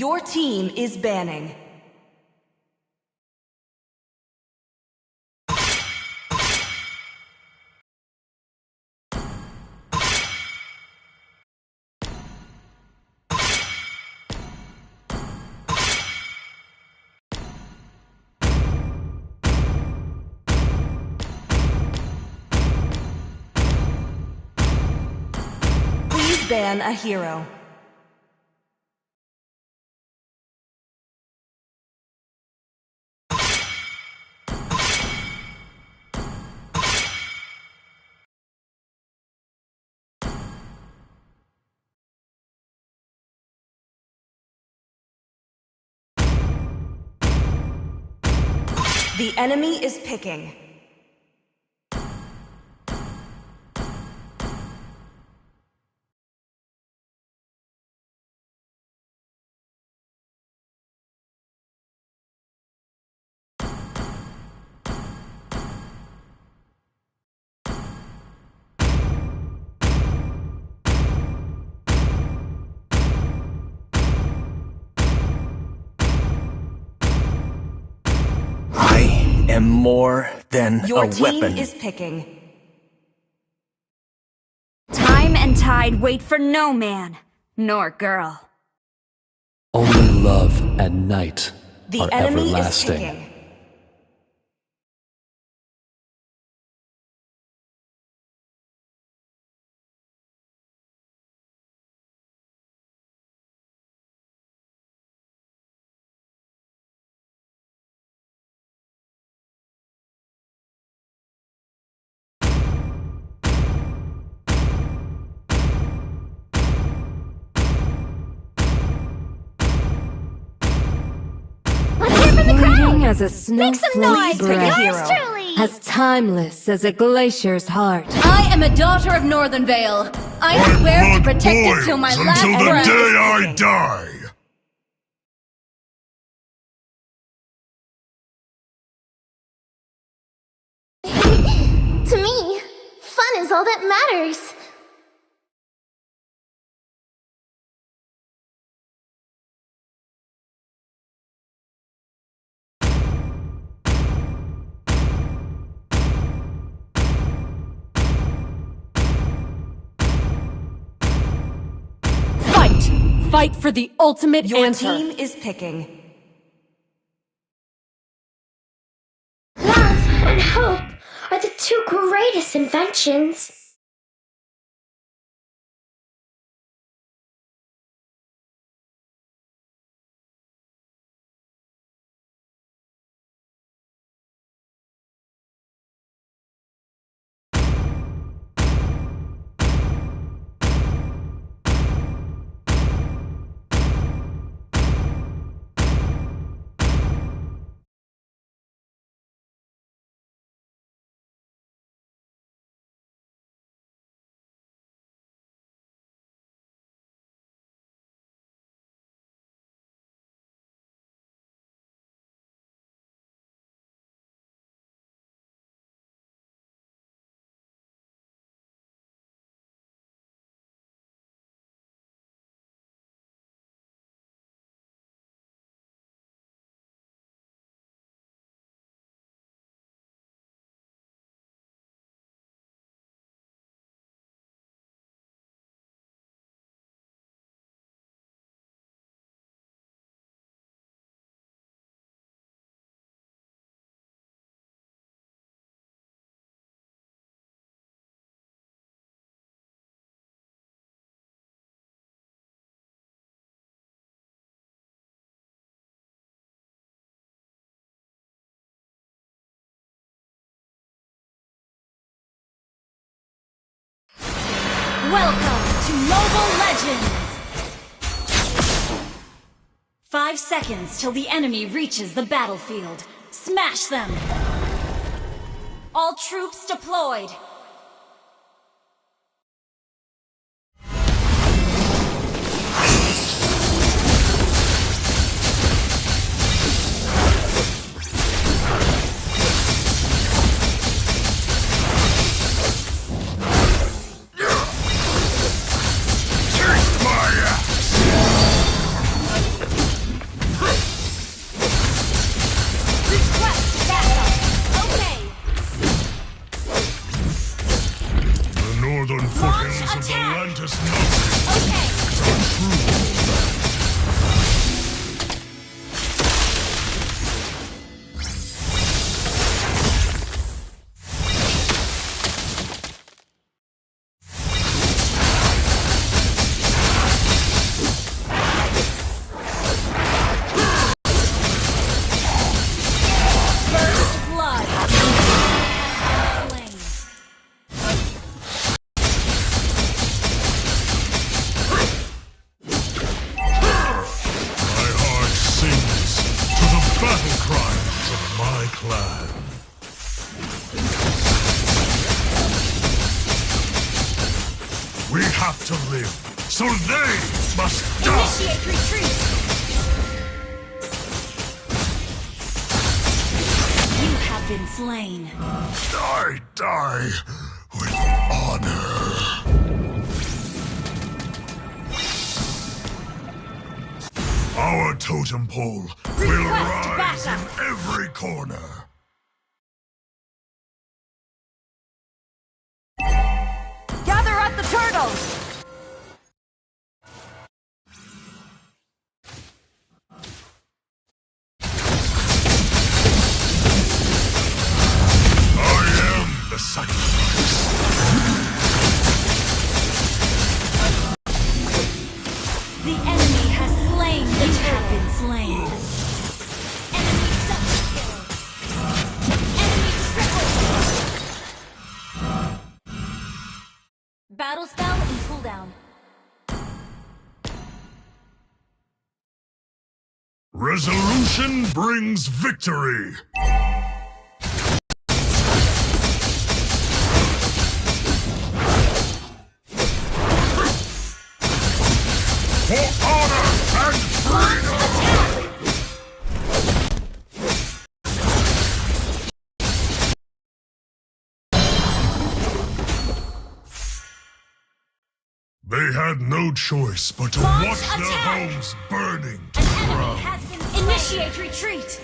Your team is banning. Please ban a hero. The enemy is picking. Am more than a weapon. Your team is picking. Time and tide wait for no man, nor girl. Only love and night The are enemy is everlasting. picking. Fleeting as a snowflake noise for breath, hero. truly! as timeless as a glacier's heart. I am a daughter of Northern Vale. I swear to protect it till my last until the breath. day I die. To me, fun is all that matters. Fight for the ultimate Your answer. team is picking. Love and hope are the two greatest inventions. Welcome to Mobile Legends! 5 seconds till the enemy reaches the battlefield. Smash them! All troops deployed! battle crimes of my clan. We have to live, so they must die! Initiate retreat! You have been slain. I die with honor. Our totem pole will rise in every corner. Gather at the turtle! I am the sacrifice. The enemy has slain the have been slain. Enemy double kill. Enemy triple. Battle spell and cooldown. Resolution brings victory. For honor and freedom! They had no choice but to Launch watch their attack! homes burning to An the enemy ground. has been slain. Initiate retreat.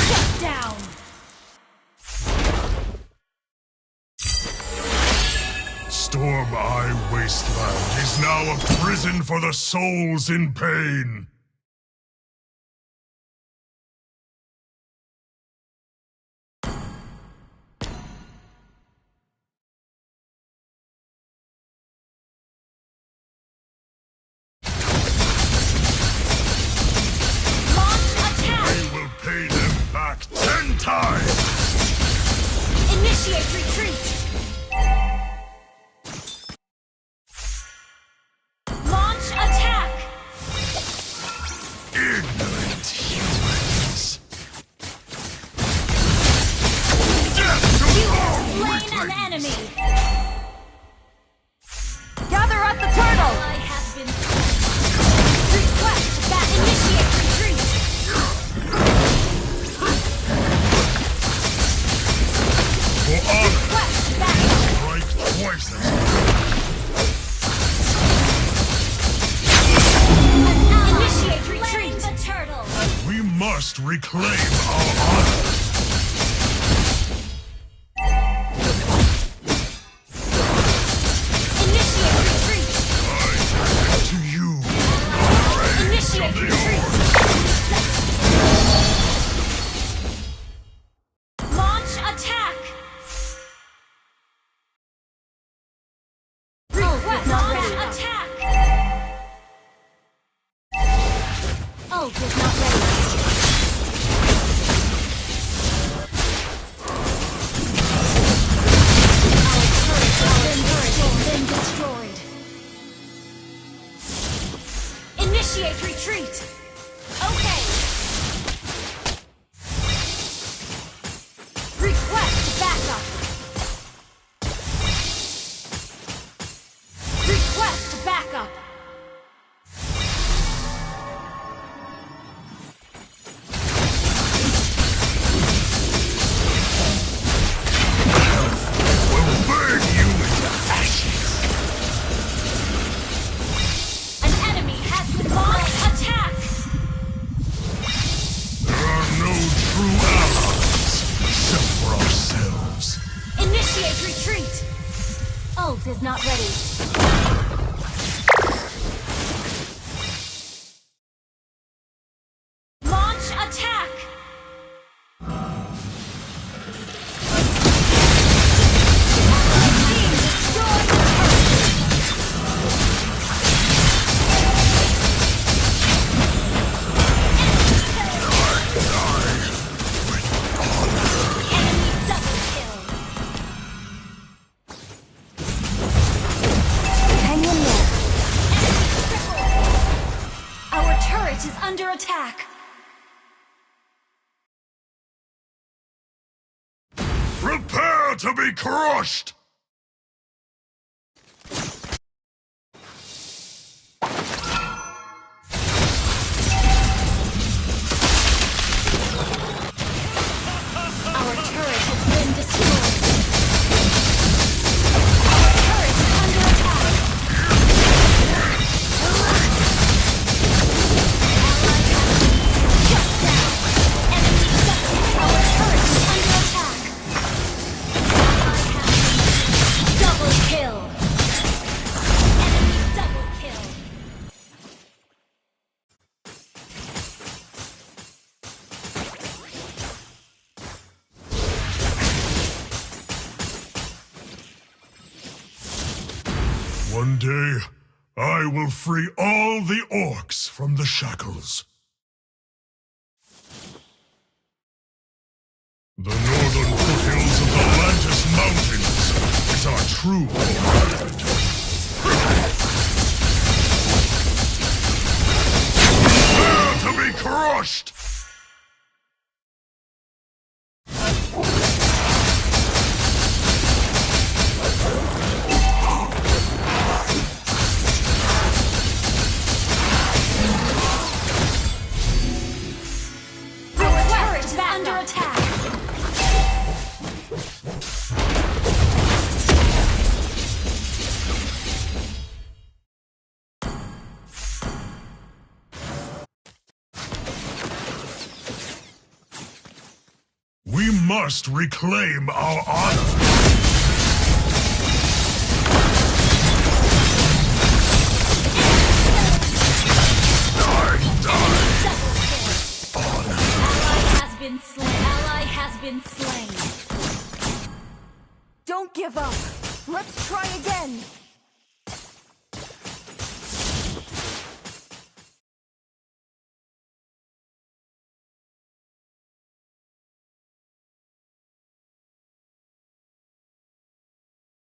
Shut down. Storm Eye Wasteland is now a prison for the souls in pain. Launch attack. We will pay them back 10 times! Initiate retreat. Launch attack. Ignorant humans! Death to You have all slain an weaklings! enemy. Gather at the turtle! I have been request that initiate retreat. For honor, Request that strike twice as hard. initiate retreat. The turtle. We must reclaim our honor. Initiate retreat. I give to you the rage of Initiate the retreat. Orc. Launch attack. Request launch attack. Ult is not ready. Been destroyed. Initiate retreat. Okay. Request backup. Request backup. Will burn you into ashes. An enemy has been launched attack. attack. Prepare to be crushed! Our turret has been destroyed. Our turret is under attack. Shut down. Enemy double. Our turret is under attack. Double kill. Enemy double kill. One day, I will free all the orcs from the shackles. The northern foothills of the Atlantis Mountains is our true homeland. Prepare to be crushed! Our turret is under attack. We must reclaim our honor. Ally has been slain. Don't give up. Let's try again.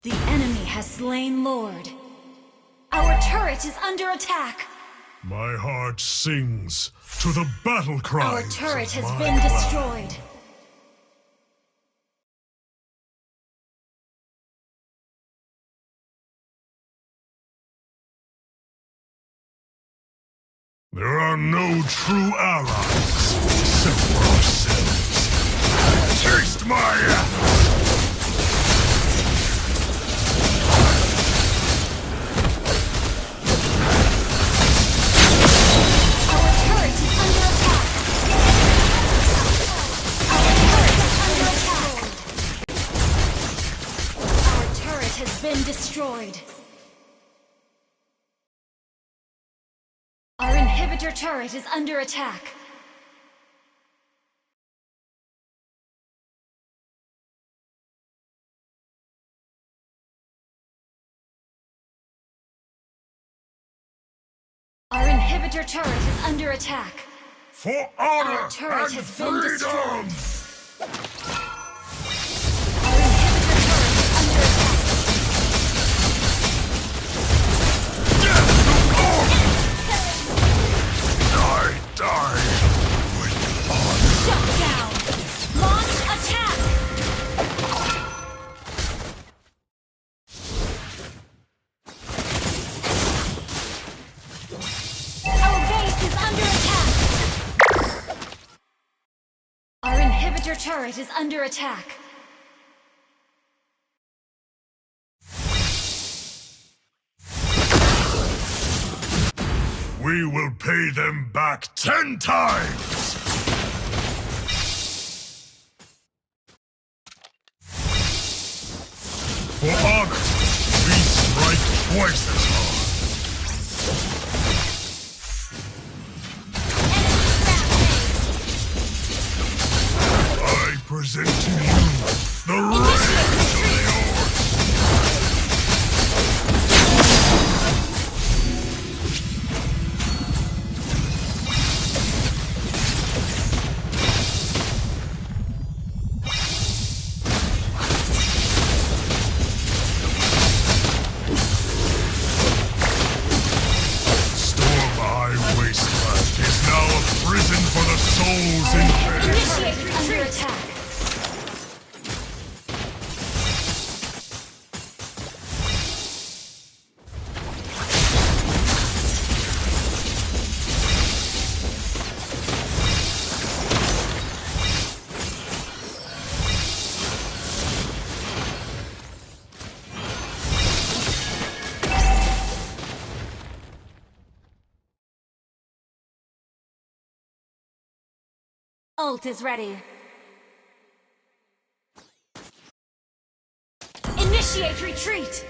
The enemy has slain Lord. Our turret is under attack. My heart sings to the battle cries. Our turret of has my been blood. destroyed. There are no true allies except for ourselves. Taste my axe! Our turret is under attack. Our turret is under attack. Our turret has been destroyed. Our inhibitor turret is under attack. Our inhibitor turret is under attack. For honor Our turret and has been destroyed. freedom! Our inhibitor turret is under attack. I die with honor. Shut down. Launch attack. Our base is under attack. Our inhibitor turret is under attack. We will pay them back 10 times! For honor, we strike twice as hard. I present to you the rage of the orcs. Ult is ready. Initiate retreat!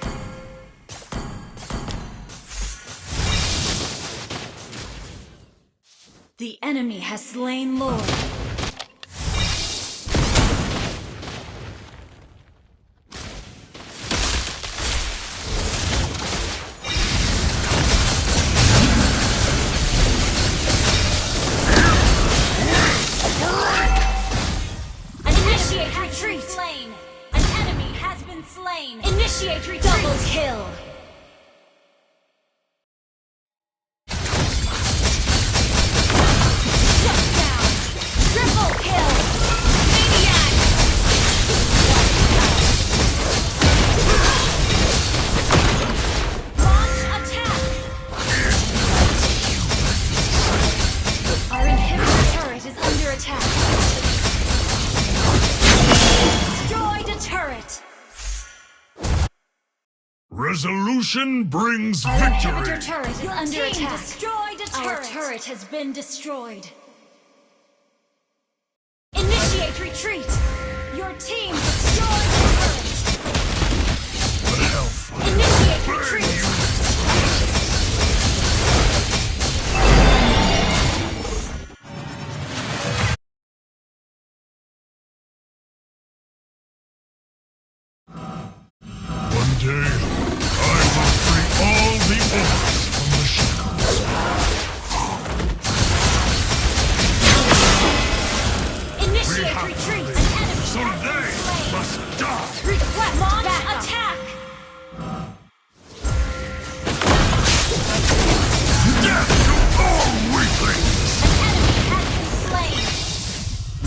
The enemy has slain Lord. Initiate retreat! Slain. An enemy has been slain. Initiate retreat! Double kill! Triple kill! Maniac! Launch attack! Our inhibitor turret is under attack. Destroyed a turret! Resolution brings Our victory. inhibitor turret is under attack. destroyed a Our turret. turret has been destroyed. Initiate retreat! Your team destroyed the turret! The hellfire. Initiate Burn retreat! you. One day, I will free all the orcs from the shackles. We Initiate have retreat! to An enemy so has they been slain! must die. Request launch attack! Death to all weaklings. An enemy has been slain!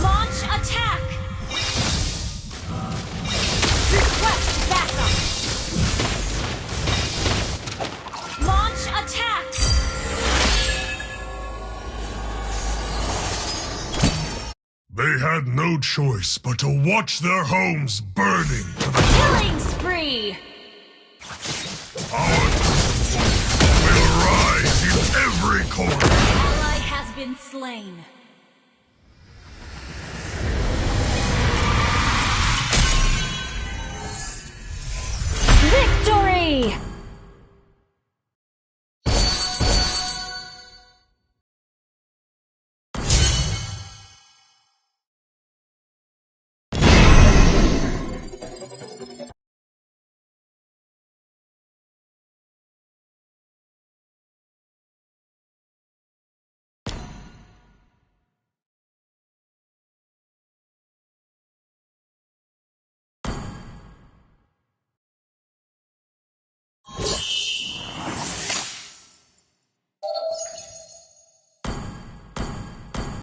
Launch attack! Request backup! Launch attack! They had no choice but to watch their homes burning to the Killing spree! Our will rise in every corner. Ally has been slain.